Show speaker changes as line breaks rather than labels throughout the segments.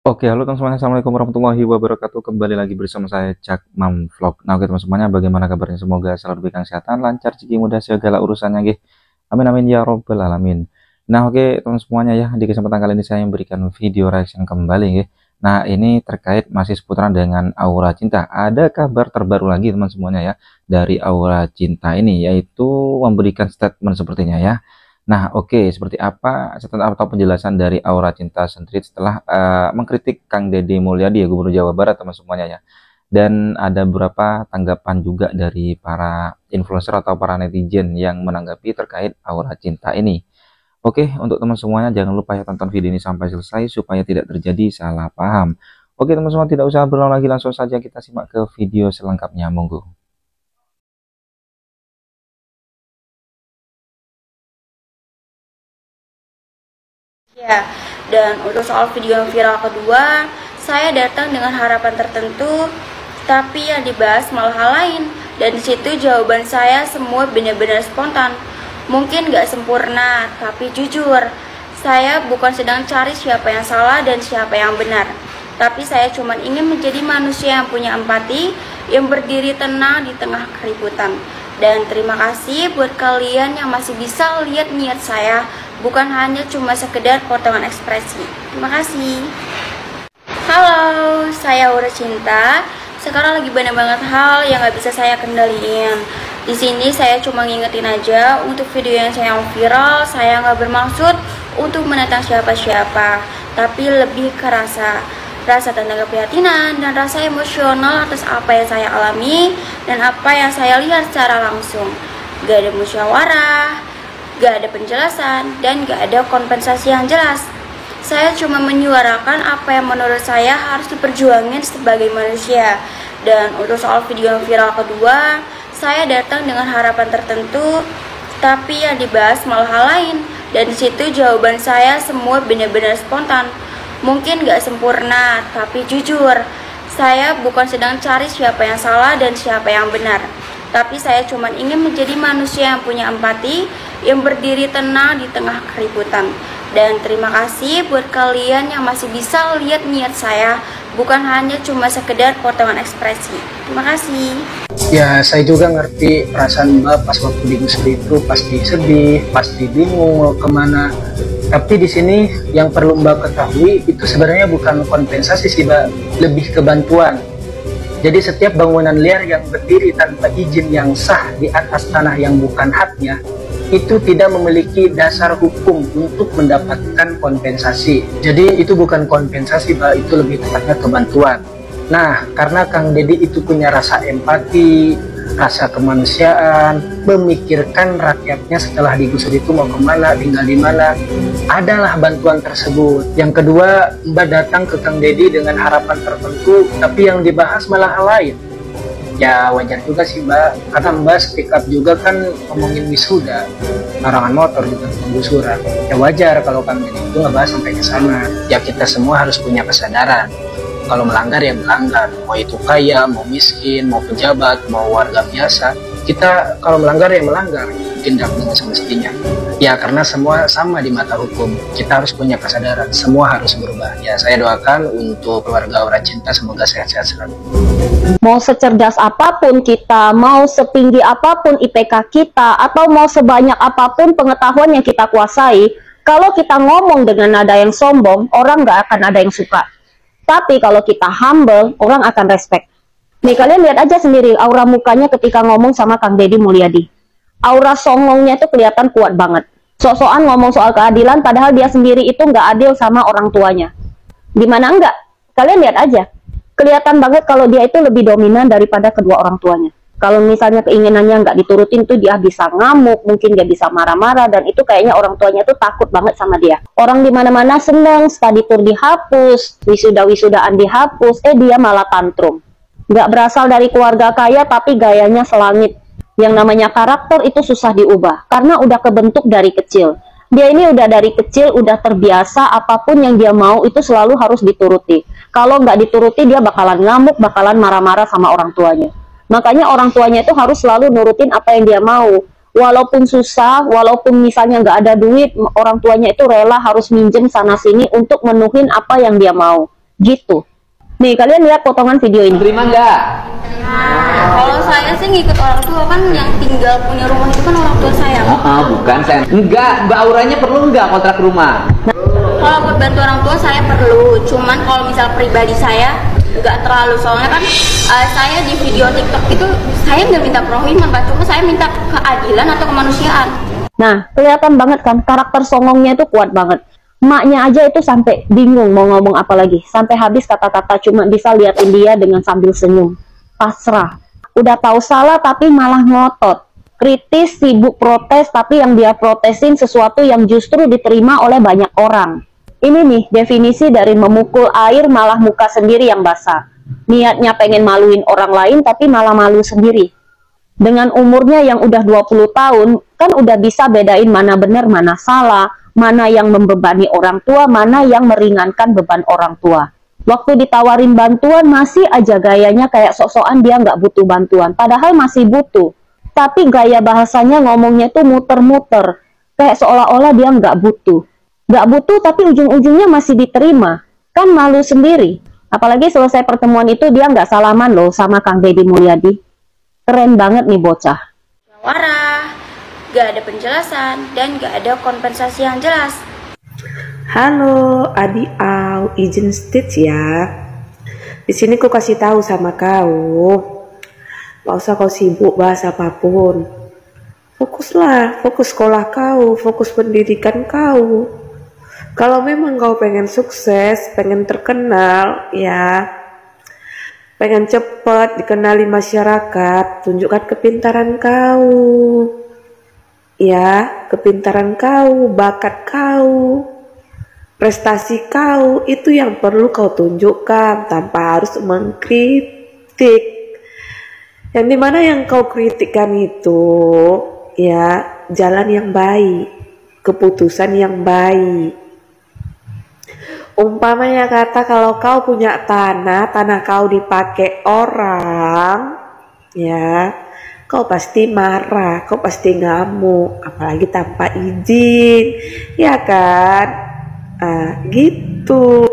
Oke, halo teman semuanya, assalamualaikum warahmatullahi wabarakatuh. Kembali lagi bersama saya Cak Mam Vlog. Nah, oke teman semuanya, bagaimana kabarnya? Semoga selalu diberikan kesehatan, lancar, rezeki mudah segala urusannya, nggih. Amin amin ya robbal alamin. Nah, oke teman semuanya ya, di kesempatan kali ini saya memberikan video reaction kembali, nggih. Nah, ini terkait masih seputaran dengan Aura Cinta. Ada kabar terbaru lagi teman semuanya ya dari Aura Cinta ini, yaitu memberikan statement sepertinya ya. Nah, oke, seperti apa catatan atau penjelasan dari Aura Cinta sendiri setelah mengkritik Kang Deddy Mulyadi ya, Gubernur Jawa Barat teman semuanya ya. Dan ada beberapa tanggapan juga dari para influencer atau para netizen yang menanggapi terkait Aura Cinta ini. Oke, untuk teman semuanya jangan lupa ya tonton video ini sampai selesai supaya tidak terjadi salah paham. Oke, teman semua tidak usah berlama lagi, langsung saja kita simak ke video selengkapnya, monggo.
Ya, dan untuk soal video yang viral kedua, saya datang dengan harapan tertentu, tapi yang dibahas malah hal lain. Dan disitu jawaban saya semua benar-benar spontan. Mungkin gak sempurna, tapi jujur, saya bukan sedang cari siapa yang salah dan siapa yang benar. Tapi saya cuma ingin menjadi manusia yang punya empati, yang berdiri tenang di tengah keributan. Dan terima kasih buat kalian yang masih bisa lihat niat saya, bukan hanya cuma sekedar potongan ekspresi. Terima kasih. Halo, saya Aura Cinta. Sekarang lagi banyak banget hal yang gak bisa saya kendaliin. Di sini saya cuma ngingetin aja, untuk video yang saya viral, saya nggak bermaksud untuk menentang siapa-siapa, tapi lebih ke rasa tentang keprihatinan dan rasa emosional atas apa yang saya alami dan apa yang saya lihat secara langsung. Gak ada musyawarah, gak ada penjelasan, dan gak ada kompensasi yang jelas. Saya cuma menyuarakan apa yang menurut saya harus diperjuangin sebagai manusia. Dan untuk soal video yang viral kedua, saya datang dengan harapan tertentu, tapi yang dibahas malah hal lain. Dan disitu jawaban saya semua benar-benar spontan. Mungkin gak sempurna, tapi jujur, saya bukan sedang cari siapa yang salah dan siapa yang benar. Tapi saya cuma ingin menjadi manusia yang punya empati, yang berdiri tenang di tengah keributan. Dan terima kasih buat kalian yang masih bisa lihat niat saya, bukan hanya cuma sekedar potongan ekspresi. Terima kasih.
Ya, saya juga ngerti perasaan Mbak pas waktu digusur itu, pasti sedih, pasti bingung mau kemana. Tapi di sini yang perlu Mbak ketahui itu sebenarnya bukan kompensasi sih Mbak, lebih ke bantuan. Jadi setiap bangunan liar yang berdiri tanpa izin yang sah di atas tanah yang bukan haknya, itu tidak memiliki dasar hukum untuk mendapatkan kompensasi. Jadi itu bukan kompensasi Mbak, itu lebih tepatnya kebantuan. Nah, karena Kang Deddy itu punya rasa empati, rasa kemanusiaan, memikirkan rakyatnya setelah digusur itu mau kemana, tinggal di mana, adalah bantuan tersebut. Yang kedua, Mbak datang ke Kang Deddy dengan harapan tertentu, tapi yang dibahas malah hal lain. Ya wajar juga sih Mbak, karena Mbak speak up juga kan ngomongin wisuda, larangan motor juga penggusuran. Ya wajar kalau Kang Deddy itu ngebahas sampai ke sana. Ya kita semua harus punya kesadaran. Kalau melanggar ya melanggar, mau itu kaya, mau miskin, mau pejabat, mau warga biasa, kita kalau melanggar ya melanggar, tindak dengan semestinya. Ya karena semua sama di mata hukum, kita harus punya kesadaran, semua harus berubah. Ya saya doakan untuk keluarga Aura Cinta semoga sehat-sehat selalu.
Mau secerdas apapun kita, mau setinggi apapun IPK kita, atau mau sebanyak apapun pengetahuan yang kita kuasai, kalau kita ngomong dengan nada yang sombong, orang nggak akan ada yang suka. Tapi kalau kita humble, orang akan respect. Nih kalian lihat aja sendiri aura mukanya ketika ngomong sama Kang Deddy Mulyadi. Aura songongnya itu kelihatan kuat banget. Sok-sokan ngomong soal keadilan, padahal dia sendiri itu nggak adil sama orang tuanya. Dimana enggak? Kalian lihat aja. Kelihatan banget kalau dia itu lebih dominan daripada kedua orang tuanya. Kalau misalnya keinginannya nggak diturutin tuh dia bisa ngamuk, mungkin dia bisa marah-marah, dan itu kayaknya orang tuanya tuh takut banget sama dia. Orang di mana-mana seneng, study tour dihapus, wisuda-wisudaan dihapus, dia malah tantrum. Nggak berasal dari keluarga kaya tapi gayanya selangit. Yang namanya karakter itu susah diubah, karena udah kebentuk dari kecil. Dia ini udah dari kecil, udah terbiasa apapun yang dia mau itu selalu harus dituruti. Kalau nggak dituruti dia bakalan ngamuk, bakalan marah-marah sama orang tuanya. Makanya orang tuanya itu harus selalu nurutin apa yang dia mau. Walaupun susah, walaupun misalnya nggak ada duit, orang tuanya itu rela harus minjem sana-sini untuk menuhin apa yang dia mau. Gitu. Nih, kalian lihat potongan video ini.
Terima nggak?
Kalau saya sih ngikut orang tua, kan yang tinggal punya rumah itu kan orang tua saya.
Bukan saya. Enggak, Mbak Auranya perlu nggak kontrak rumah?
Kalau buat bantu orang tua saya perlu, cuman kalau misal pribadi saya nggak terlalu, soalnya kan saya di video TikTok itu saya nggak minta penghukuman Pak, cuma saya minta keadilan atau kemanusiaan.
Nah, kelihatan banget kan karakter songongnya itu kuat banget. Maknya aja itu sampai bingung mau ngomong apa lagi. Sampai habis kata-kata, cuma bisa liatin dia dengan sambil senyum. Pasrah. Udah tahu salah tapi malah ngotot. Kritis, sibuk protes, tapi yang dia protesin sesuatu yang justru diterima oleh banyak orang. Ini nih definisi dari memukul air malah muka sendiri yang basah. Niatnya pengen maluin orang lain tapi malah malu sendiri. Dengan umurnya yang udah 20 tahun, kan udah bisa bedain mana benar, mana salah, mana yang membebani orang tua, mana yang meringankan beban orang tua. Waktu ditawarin bantuan, masih aja gayanya kayak sok-sokan dia nggak butuh bantuan, padahal masih butuh. Tapi gaya bahasanya ngomongnya tuh muter-muter, kayak seolah-olah dia nggak butuh. Nggak butuh tapi ujung-ujungnya masih diterima, kan malu sendiri. Apalagi selesai pertemuan itu dia nggak salaman loh sama Kang Deddy Mulyadi. Keren banget nih bocah.
Warah, gak ada penjelasan dan gak ada kompensasi yang jelas.
Halo, Adi Au, izin stage ya. Di sini ku kasih tahu sama kau, gak usah kau sibuk bahas apapun. Fokuslah, fokus sekolah kau, fokus pendidikan kau. Kalau memang kau pengen sukses, pengen terkenal, ya, pengen cepat dikenali masyarakat, tunjukkan kepintaran kau. Ya, kepintaran kau, bakat kau, prestasi kau, itu yang perlu kau tunjukkan tanpa harus mengkritik. Yang dimana yang kau kritikkan itu, ya, jalan yang baik, keputusan yang baik. Umpamanya kata kalau kau punya tanah kau dipakai orang, ya, kau pasti marah, kau pasti ngamuk, apalagi tanpa izin, ya kan? Gitu.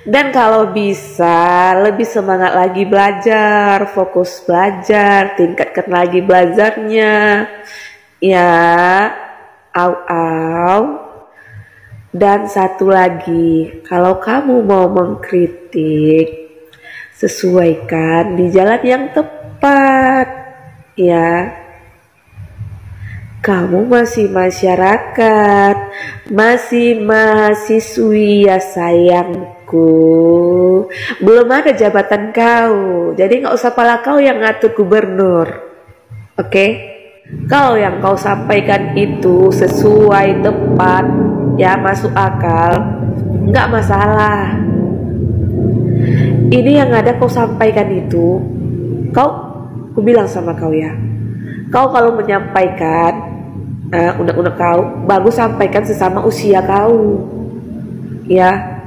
Dan kalau bisa lebih semangat lagi belajar, fokus belajar, tingkatkan lagi belajarnya, ya, au. Dan satu lagi, kalau kamu mau mengkritik, sesuaikan di jalan yang tepat, ya. Kamu masih masyarakat, masih mahasiswi ya sayangku. Belum ada jabatan kau, jadi nggak usah pala kau yang ngatur gubernur, oke? Kalau yang kau sampaikan itu sesuai, tepat, ya, masuk akal, nggak masalah. Ini yang ada kau sampaikan itu, ku bilang sama kau ya, kau kalau menyampaikan unek-unek kau, bagus sampaikan sesama usia kau, ya,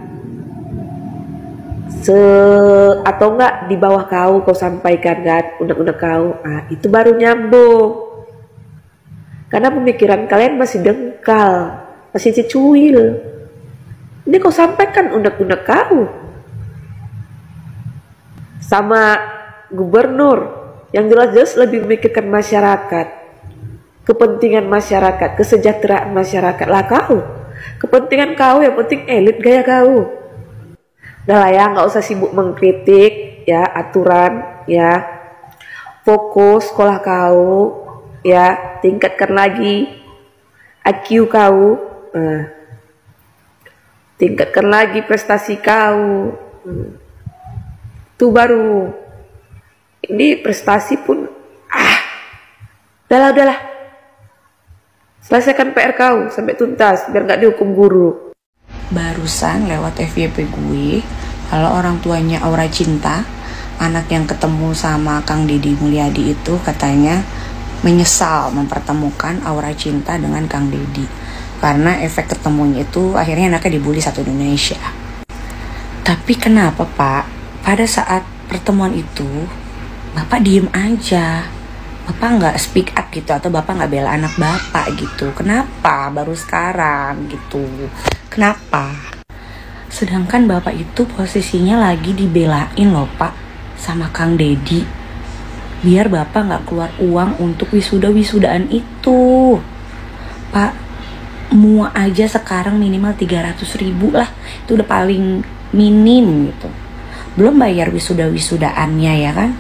atau enggak di bawah kau sampaikan kan unek-unek kau, itu baru nyambung. Karena pemikiran kalian masih dengkal, masih cecuil. Ini kau sampaikan unek-unek kau sama gubernur yang jelas-jelas lebih memikirkan masyarakat, kepentingan masyarakat, kesejahteraan masyarakat lah kau. Kepentingan kau yang penting elit gaya kau. Udah lah ya, nggak usah sibuk mengkritik ya aturan, ya. Fokus sekolah kau, ya, tingkatkan lagi IQ kau, tingkatkan lagi prestasi kau. Itu baru. Ini prestasi pun udahlah. Selesaikan PR kau sampai tuntas biar nggak dihukum guru.
Barusan lewat FYP gue, kalau orang tuanya Aura Cinta, anak yang ketemu sama Kang Deddy Mulyadi itu katanya menyesal mempertemukan Aura Cinta dengan Kang Deddy karena efek ketemunya itu akhirnya anaknya dibully satu Indonesia. Tapi kenapa Pak, pada saat pertemuan itu Bapak diem aja, Bapak nggak speak up gitu, atau Bapak nggak bela anak Bapak gitu? Kenapa baru sekarang gitu? Kenapa? Sedangkan bapak itu posisinya lagi dibelain loh Pak sama Kang Dedi, biar bapak nggak keluar uang untuk wisudaan itu. Pak, mua aja sekarang minimal 300.000 lah, itu udah paling minim gitu. Belum bayar wisudaannya ya kan.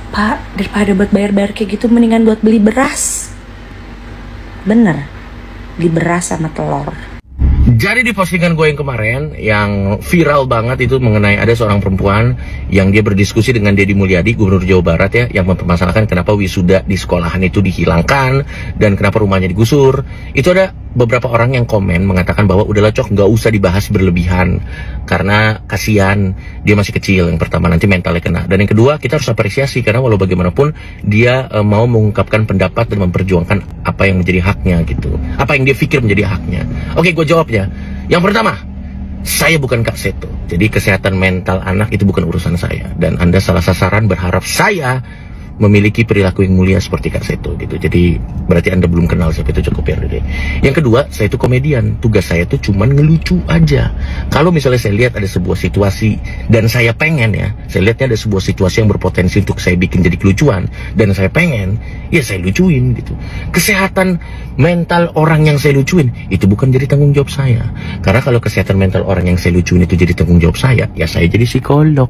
Pak, daripada buat bayar kayak gitu, mendingan buat beli beras. Bener, beli beras sama telur.
Jadi di postingan gue yang kemarin, yang viral banget itu mengenai ada seorang perempuan yang dia berdiskusi dengan Deddy Mulyadi, Gubernur Jawa Barat ya, yang mempermasalahkan kenapa wisuda di sekolahan itu dihilangkan dan kenapa rumahnya digusur. Itu ada beberapa orang yang komen mengatakan bahwa udahlah Cok, nggak usah dibahas berlebihan karena kasihan dia masih kecil. Yang pertama, nanti mentalnya kena, dan yang kedua kita harus apresiasi karena walau bagaimanapun dia mau mengungkapkan pendapat dan memperjuangkan apa yang menjadi haknya gitu, apa yang dia pikir menjadi haknya. Oke, gue jawabnya. Yang pertama, saya bukan Kak Seto, jadi kesehatan mental anak itu bukan urusan saya, dan Anda salah sasaran berharap saya memiliki perilaku yang mulia seperti Kak Seto gitu. Jadi berarti Anda belum kenal siapa itu cukup ya deh. Yang kedua, saya itu komedian. Tugas saya itu cuman ngelucu aja. Kalau misalnya saya lihat ada sebuah situasi dan saya pengen ya, saya lihatnya ada sebuah situasi yang berpotensi untuk saya bikin jadi kelucuan dan saya pengen, ya saya lucuin gitu. Kesehatan mental orang yang saya lucuin itu bukan jadi tanggung jawab saya. Karena kalau kesehatan mental orang yang saya lucuin itu jadi tanggung jawab saya, ya saya jadi psikolog.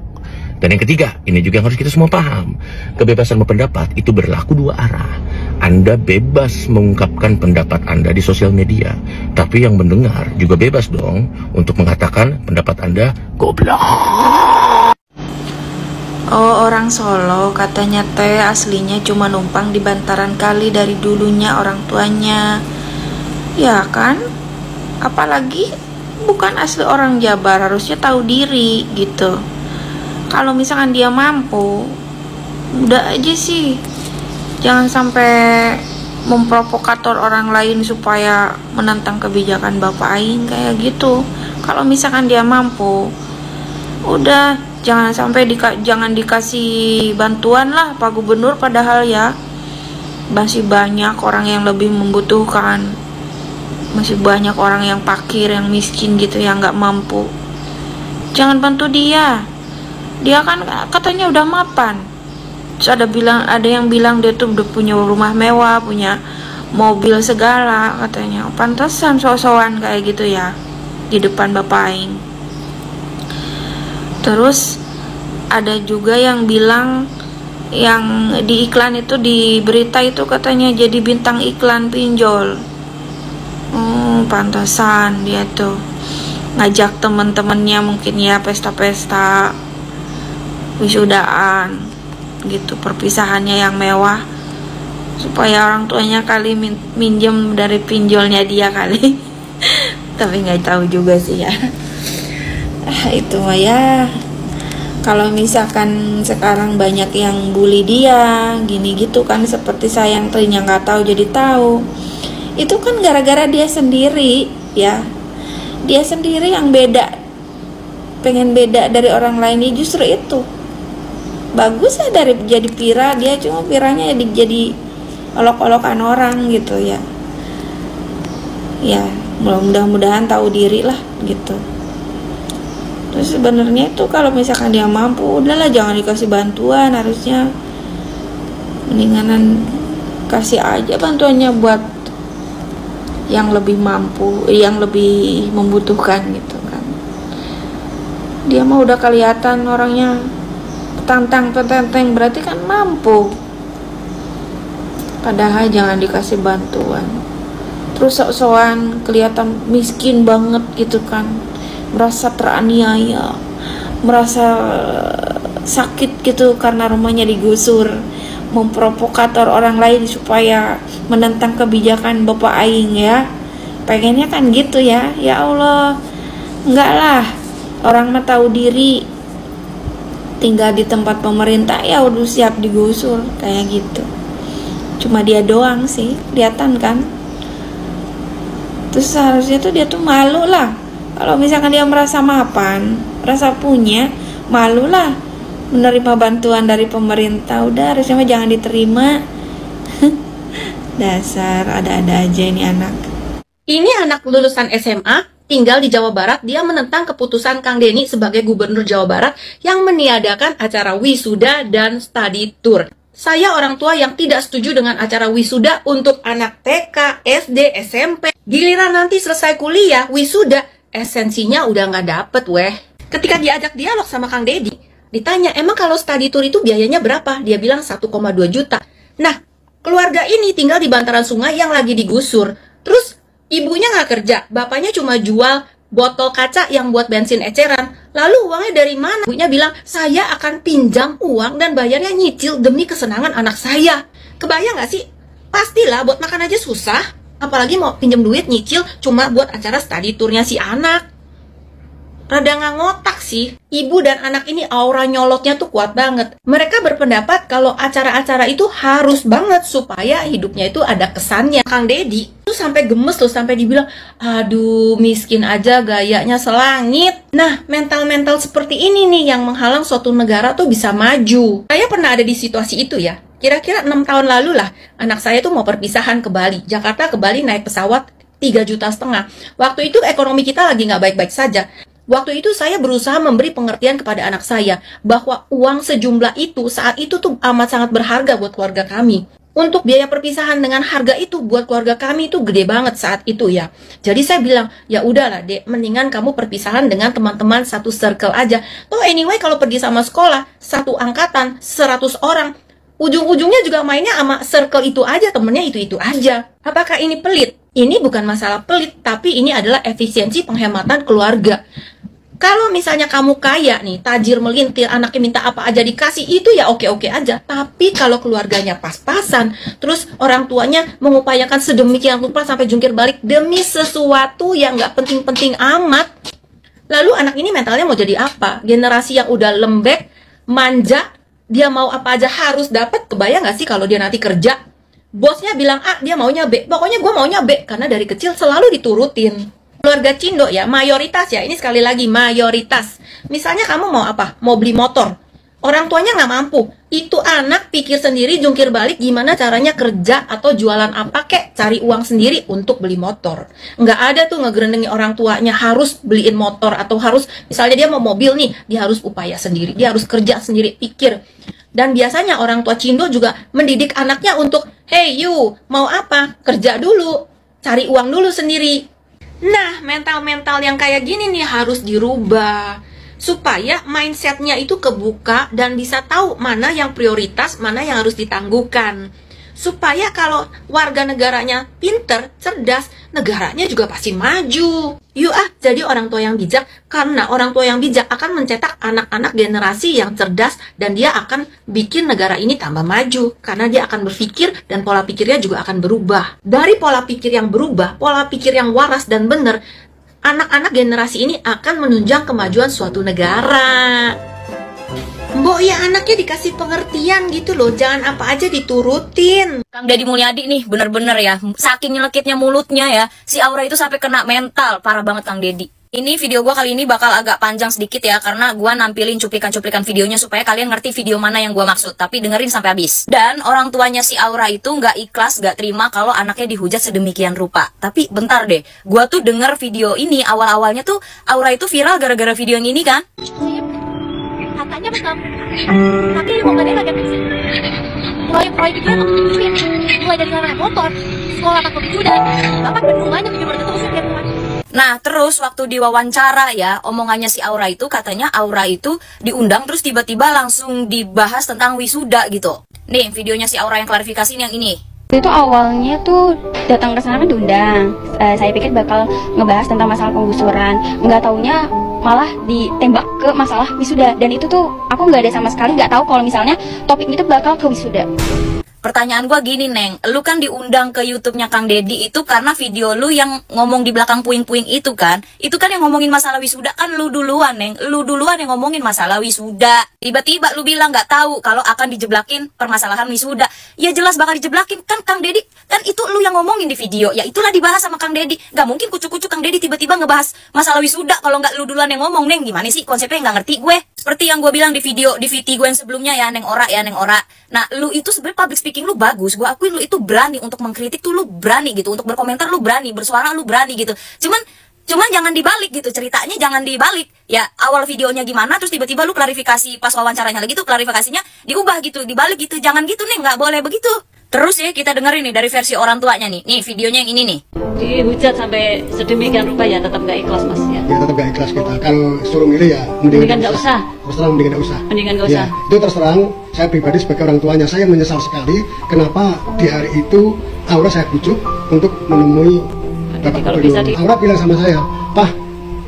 Dan yang ketiga, ini juga yang harus kita semua paham. Kebebasan berpendapat itu berlaku dua arah. Anda bebas mengungkapkan pendapat Anda di sosial media, tapi yang mendengar juga bebas dong untuk mengatakan pendapat Anda goblok.
Oh, orang Solo katanya teh aslinya cuma numpang di bantaran kali dari dulunya orang tuanya. Ya kan? Apalagi bukan asli orang Jabar, harusnya tahu diri gitu. Kalau misalkan dia mampu, udah aja sih, jangan sampai memprovokator orang lain supaya menentang kebijakan Bapak Aing kayak gitu. Kalau misalkan dia mampu, udah jangan sampai jangan dikasih bantuan lah Pak Gubernur, padahal ya masih banyak orang yang lebih membutuhkan, masih banyak orang yang fakir, yang miskin gitu, yang nggak mampu. Jangan bantu dia. Dia kan katanya udah mapan. Terus ada yang bilang dia tuh udah punya rumah mewah, punya mobil segala katanya. Pantesan so-soan kayak gitu ya di depan Bapak Aing. Terus ada juga yang bilang yang di iklan itu, di berita itu katanya jadi bintang iklan pinjol. Pantesan dia tuh ngajak teman-temannya mungkin ya pesta-pesta wisudaan gitu, perpisahannya yang mewah supaya orang tuanya kali minjem dari pinjolnya dia kali. Tapi nggak tahu juga sih ya. Itu mah ya, kalau misalkan sekarang banyak yang bully dia gini gitu kan, seperti saya yang tadinya nggak tahu jadi tahu, itu kan gara-gara dia sendiri ya, dia sendiri yang beda, pengen beda dari orang lain. Justru itu bagus ya, dari jadi pira dia, cuma piranya jadi olok-olokan orang gitu ya. Ya mudah-mudahan tahu diri lah gitu. Terus sebenarnya itu kalau misalkan dia mampu, udahlah jangan dikasih bantuan, harusnya mendinganan kasih aja bantuannya buat yang lebih mampu, yang lebih membutuhkan gitu kan. Dia mah udah kelihatan orangnya petantang, berarti kan mampu. Padahal jangan dikasih bantuan. Terus sok-sokan kelihatan miskin banget gitu kan, merasa teraniaya, merasa sakit gitu karena rumahnya digusur, memprovokator orang lain supaya menentang kebijakan Bapak Aing ya. Pengennya kan gitu ya. Ya Allah, enggak lah, orang mah tahu diri, tinggal di tempat pemerintah ya udah siap digusur kayak gitu. Cuma dia doang sih kelihatan kan. Terus seharusnya tuh dia tuh malu lah. Kalau misalkan dia merasa mapan, merasa punya, malu lah menerima bantuan dari pemerintah. Udah harusnya mah jangan diterima. Dasar ada-ada aja ini anak.
Ini anak lulusan SMA tinggal di Jawa Barat, dia menentang keputusan Kang Denny sebagai Gubernur Jawa Barat yang meniadakan acara wisuda dan study tour. Saya orang tua yang tidak setuju dengan acara wisuda untuk anak TK, SD, SMP. Giliran nanti selesai kuliah, wisuda, esensinya udah nggak dapet weh. Ketika diajak dialog sama Kang Deddy, ditanya, emang kalau study tour itu biayanya berapa? Dia bilang 1,2 juta. Nah, keluarga ini tinggal di bantaran sungai yang lagi digusur. Terus, ibunya nggak kerja, bapaknya cuma jual botol kaca yang buat bensin eceran. Lalu uangnya dari mana? Ibunya bilang, saya akan pinjam uang dan bayarnya nyicil demi kesenangan anak saya. Kebayang nggak sih? Pastilah buat makan aja susah. Apalagi mau pinjam duit nyicil cuma buat acara study tournya si anak. Rada nggak ngotak sih. Ibu dan anak ini aura nyolotnya tuh kuat banget. Mereka berpendapat kalau acara-acara itu harus banget supaya hidupnya itu ada kesannya. Kang Deddy tuh sampai gemes loh, sampai dibilang, aduh miskin aja gayanya selangit. Nah, mental-mental seperti ini nih yang menghalang suatu negara tuh bisa maju. Saya pernah ada di situasi itu ya. Kira-kira 6 tahun lalu lah, anak saya tuh mau perpisahan ke Bali. Jakarta ke Bali naik pesawat 3,5 juta. Waktu itu ekonomi kita lagi nggak baik-baik saja. Waktu itu saya berusaha memberi pengertian kepada anak saya bahwa uang sejumlah itu saat itu tuh amat sangat berharga buat keluarga kami. Untuk biaya perpisahan dengan harga itu buat keluarga kami itu gede banget saat itu ya. Jadi saya bilang, ya udahlah Dek, mendingan kamu perpisahan dengan teman-teman satu circle aja. Toh anyway kalau pergi sama sekolah, satu angkatan, 100 orang, ujung-ujungnya juga mainnya sama circle itu aja, temennya itu-itu aja. Apakah ini pelit? Ini bukan masalah pelit, tapi ini adalah efisiensi penghematan keluarga. Kalau misalnya kamu kaya nih, tajir melintir, anaknya minta apa aja dikasih, itu ya oke-oke aja. Tapi kalau keluarganya pas-pasan, terus orang tuanya mengupayakan sedemikian rupa sampai jungkir balik demi sesuatu yang nggak penting-penting amat, lalu anak ini mentalnya mau jadi apa? Generasi yang udah lembek, manja, dia mau apa aja harus dapat. Kebayang nggak sih kalau dia nanti kerja, bosnya bilang A, dia maunya B, pokoknya gue maunya B, karena dari kecil selalu diturutin. Keluarga Cindo ya, mayoritas ya, ini sekali lagi mayoritas. Misalnya kamu mau apa? Mau beli motor, orang tuanya nggak mampu. Itu anak pikir sendiri, jungkir balik gimana caranya kerja atau jualan apa kek, cari uang sendiri untuk beli motor. Nggak ada tuh ngegerendengi orang tuanya harus beliin motor, atau harus, misalnya dia mau mobil nih, dia harus upaya sendiri, dia harus kerja sendiri, pikir. Dan biasanya orang tua Cindo juga mendidik anaknya untuk, hey you, mau apa? Kerja dulu, cari uang dulu sendiri. Nah, mental-mental yang kayak gini nih harus dirubah supaya mindsetnya itu kebuka dan bisa tahu mana yang prioritas, mana yang harus ditangguhkan. Supaya kalau warga negaranya pinter, cerdas, negaranya juga pasti maju. Yuk jadi orang tua yang bijak, karena orang tua yang bijak akan mencetak anak-anak generasi yang cerdas dan dia akan bikin negara ini tambah maju. Karena dia akan berpikir dan pola pikirnya juga akan berubah. Dari pola pikir yang berubah, pola pikir yang waras dan benar, anak-anak generasi ini akan menunjang kemajuan suatu negara. Mbok ya anaknya dikasih pengertian gitu loh, jangan apa aja diturutin.
Kang Deddy Mulyadi nih bener-bener ya, saking nyelekitnya mulutnya ya, si Aura itu sampai kena mental, parah banget Kang Deddy. Ini video gua kali ini bakal agak panjang sedikit ya, karena gua nampilin cuplikan-cuplikan videonya supaya kalian ngerti video mana yang gua maksud, tapi dengerin sampai habis. Dan orang tuanya si Aura itu nggak ikhlas, nggak terima kalau anaknya dihujat sedemikian rupa. Tapi bentar deh, gua tuh denger video ini awal-awalnya tuh Aura itu viral gara-gara video yang ini kan?
Katanya betul, tapi hubungannya agak bisa. Proyek-proyek itu yang tujuin, mulai dari sarana motor, sekolah takut wisuda, bahkan bendungannya bener-bener terusin tiap rumah.
Nah terus waktu diwawancara ya, omongannya si Aura itu katanya Aura itu diundang terus tiba-tiba langsung dibahas tentang wisuda gitu. Nih videonya si Aura yang klarifikasi yang ini.
Itu awalnya tuh datang ke sana kan diundang. Saya pikir bakal ngebahas tentang masalah penggusuran. Nggak taunya malah ditembak ke masalah wisuda. Dan itu tuh aku nggak ada sama sekali nggak tahu kalau misalnya topik itu bakal ke wisuda.
Pertanyaan gua gini Neng, lu kan diundang ke YouTube-nya Kang Deddy itu karena video lu yang ngomong di belakang puing-puing itu kan yang ngomongin masalah wisuda kan lu duluan Neng, lu duluan yang ngomongin masalah wisuda. Tiba-tiba lu bilang nggak tahu kalau akan dijeblakin permasalahan wisuda. Ya jelas bakal dijeblakin kan Kang Deddy, kan itu lu yang ngomongin di video, ya itulah dibahas sama Kang Deddy. Gak mungkin kucuk-kucuk Kang Deddy tiba-tiba ngebahas masalah wisuda kalau nggak lu duluan yang ngomong Neng. Gimana sih konsepnya, nggak ngerti gue. Seperti yang gue bilang di video gue yang sebelumnya ya Neng Ora. Nah lu itu sebenarnya public speaking lu bagus, gue akuin lu itu berani untuk mengkritik tuh, lu berani gitu, untuk berkomentar lu berani, bersuara lu berani gitu. Cuman Cuman jangan dibalik gitu, ceritanya jangan dibalik. Ya awal videonya gimana, terus tiba-tiba lu klarifikasi pas wawancaranya lagi tuh klarifikasinya diubah gitu, dibalik gitu. Jangan gitu nih, nggak boleh begitu. Terus ya kita dengerin nih dari versi orang tuanya nih. Nih videonya yang ini nih.
Dihujat sampai sedemikian rupa ya tetap nggak ikhlas mas ya.
Ya tetap nggak ikhlas kita. Kalau suruh milih ya
mendingan nggak usah.
Terus terang mendingan nggak usah.
Mendingan nggak usah.
Ya, itu terus terang saya pribadi sebagai orang tuanya saya menyesal sekali kenapa di hari itu Aura saya bujuk untuk menemui Bapak Gubernur. Aura bilang sama saya, Pak,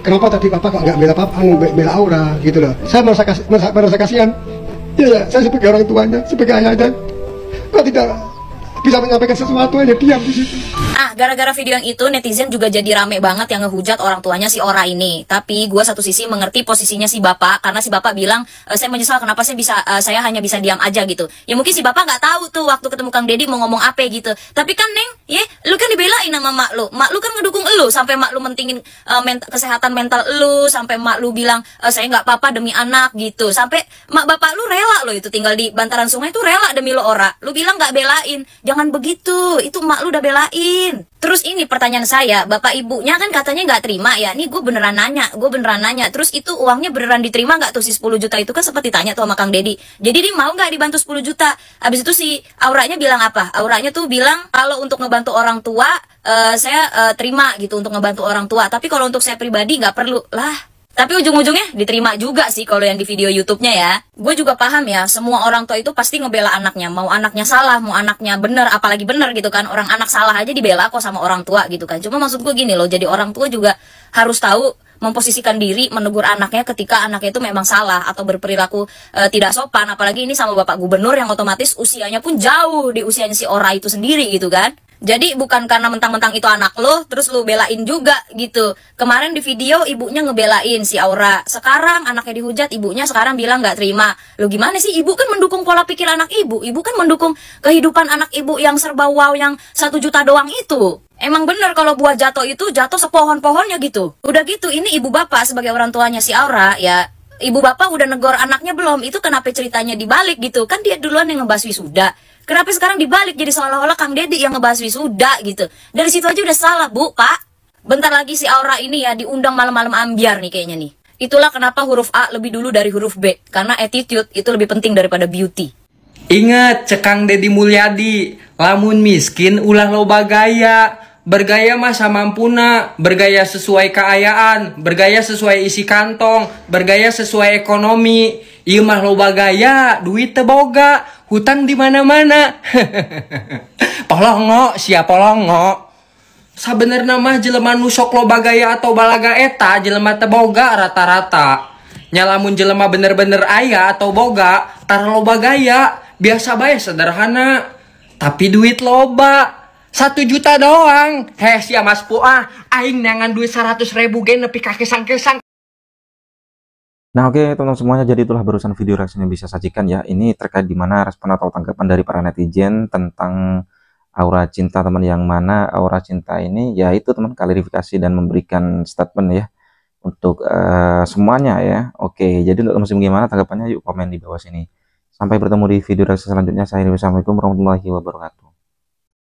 kenapa tadi Papa kok nggak bela Papa, bela Aura gitu loh. Saya merasa kasihan. Ya, saya sebagai orang tuanya, sebagai ayahnya, kok tidak bisa menyampaikan sesuatu aja diam di situ.
Gara-gara video yang itu netizen juga jadi rame banget yang ngehujat orang tuanya si Ora ini. Tapi gue satu sisi mengerti posisinya si bapak, karena si bapak bilang saya menyesal kenapa saya hanya bisa diam aja gitu. Ya mungkin si bapak nggak tahu tuh waktu ketemu Kang Deddy mau ngomong apa gitu. Tapi kan Neng, lu kan dibelain sama mak lu kan ngedukung lu sampai mak lu mentingin kesehatan mental lu, sampai mak lu bilang saya nggak apa-apa demi anak gitu. Sampai mak bapak lu rela lo itu tinggal di bantaran sungai tuh rela demi lo Ora. Lu bilang nggak belain, jangan begitu. Itu mak lu udah belain. Terus ini pertanyaan saya, bapak ibunya kan katanya nggak terima ya. Nih gue beneran nanya. Terus itu uangnya beneran diterima nggak tuh si 10 juta itu kan sempat ditanya tuh sama Kang Deddy. Jadi dia mau nggak dibantu 10 juta? Habis itu si Auranya bilang apa? Auranya tuh bilang kalau untuk ngebantu orang tua saya terima gitu untuk ngebantu orang tua. Tapi kalau untuk saya pribadi nggak perlu lah. Tapi ujung-ujungnya diterima juga sih kalau yang di video YouTube-nya ya. Gue juga paham ya, semua orang tua itu pasti ngebela anaknya. Mau anaknya salah, mau anaknya bener, apalagi bener gitu kan. Orang anak salah aja dibela kok sama orang tua gitu kan. Cuma maksud gue gini loh, jadi orang tua juga harus tahu memposisikan diri, menegur anaknya ketika anaknya itu memang salah atau berperilaku tidak sopan. Apalagi ini sama Bapak Gubernur yang otomatis usianya pun jauh di usianya si Ora itu sendiri gitu kan. Jadi bukan karena mentang-mentang itu anak lo, terus lo belain juga gitu. Kemarin di video ibunya ngebelain si Aura. Sekarang anaknya dihujat, ibunya sekarang bilang nggak terima. Lo gimana sih? Ibu kan mendukung pola pikir anak ibu. Ibu kan mendukung kehidupan anak ibu yang serba wow, yang 1 juta doang itu. Emang bener kalau buah jatuh itu jatuh sepohon-pohonnya gitu. Udah gitu, ini ibu bapak sebagai orang tuanya si Aura ya. Ibu bapak udah negor anaknya belum? Itu kenapa ceritanya dibalik gitu? Kan dia duluan yang ngebahas wisuda. Kenapa sekarang dibalik jadi seolah-olah Kang Deddy yang ngebahas wisuda gitu? Dari situ aja udah salah, Bu, Pak. Bentar lagi si Aura ini ya diundang malam-malam ambiar nih kayaknya nih. Itulah kenapa huruf A lebih dulu dari huruf B. Karena attitude itu lebih penting daripada beauty.
Ingat, cekang Deddy Mulyadi, lamun miskin ulah loba gaya. Bergaya mah samampuna, bergaya sesuai keayaan, bergaya sesuai isi kantong, bergaya sesuai ekonomi. Ieu mah loba gaya, duit teu boga, hutang di mana-mana. Polongo, sia polongo. Sabenerna mah jelema nu sok loba gaya atau balaga eta jelema teu boga rata-rata. Nyalamun jelema bener-bener aya atau boga, tar loba gaya, biasa bae sederhana. Tapi duit loba. 1 juta doang. Heh sia Mas Puah, aing neangan duit 100.000 ge nepi ka kesang-kesang.
Nah oke teman-teman semuanya, jadi itulah barusan video reaksinya bisa sajikan ya. Ini terkait dimana respon atau tanggapan dari para netizen tentang Aura Cinta teman, yang mana Aura Cinta ini ya itu teman klarifikasi dan memberikan statement ya untuk semuanya ya. Oke, jadi untuk teman gimana tanggapannya, yuk komen di bawah sini. Sampai bertemu di video reaksi selanjutnya. Saya Assalamualaikum warahmatullahi wabarakatuh.